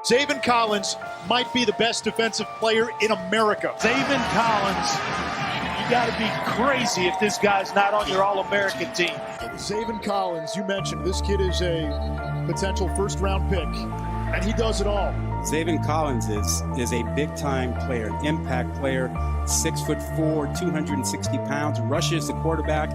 Zaven Collins might be the best defensive player in America. Zaven Collins, you got to be crazy if this guy's not on your All-American team. Zaven Collins, you mentioned, this kid is a potential first-round pick, and he does it all. Zaven Collins is a big-time player, an impact player, 6'4", 260 pounds, rushes the quarterback.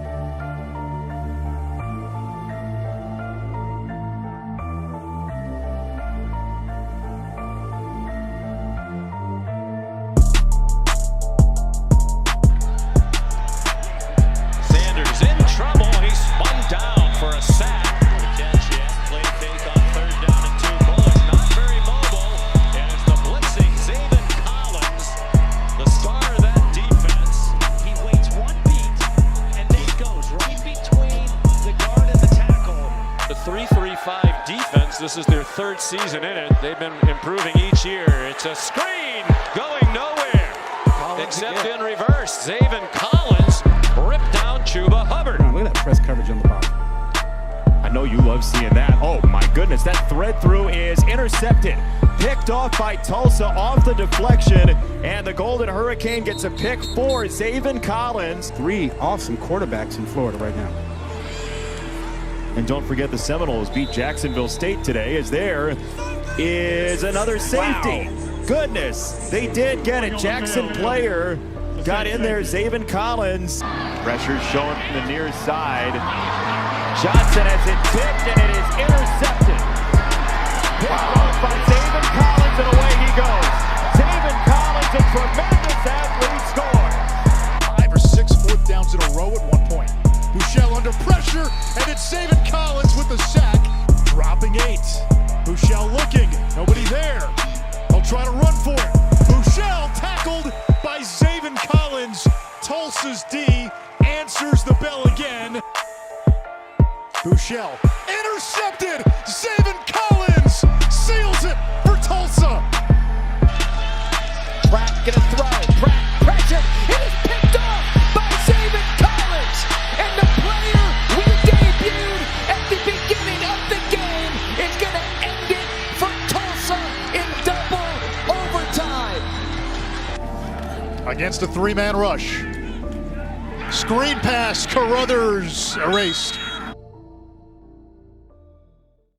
This is their third season in it. They've been improving each year. It's a screen going nowhere. Except in reverse. Zaven Collins ripped down Chuba Hubbard. Look at that press coverage on the bottom. I know you love seeing that. Oh my goodness, that thread through is intercepted. Picked off by Tulsa off the deflection, and the Golden Hurricane gets a pick for Zaven Collins. 3 awesome quarterbacks in Florida right now. And don't forget the Seminoles beat Jacksonville State today, as there is another safety. Wow. Goodness, they did get it. Jackson player got in there, Zaven Collins. Pressure showing from the near side. Johnson has it tipped, and it is intercepted. Picked off by Zaven Collins, and away he goes. Zaven Collins, a tremendous athlete, scores. 5 or 6 fourth downs in a row at one point. Bouchel under pressure, and it's Zaven Collins with the sack, dropping 8. Bouchel looking, nobody there. They'll try to run for it. Bouchel tackled by Zaven Collins. Tulsa's D answers the bell again. Bouchel intercepted. Zaven Collins seals it for Tulsa. Pratt gonna throw. Pratt pressure. It is picked off by Zaven Collins. And the player we debuted at the beginning of the game is going to end it for Tulsa in double overtime. Against a 3-man rush. Screen pass, Carruthers erased.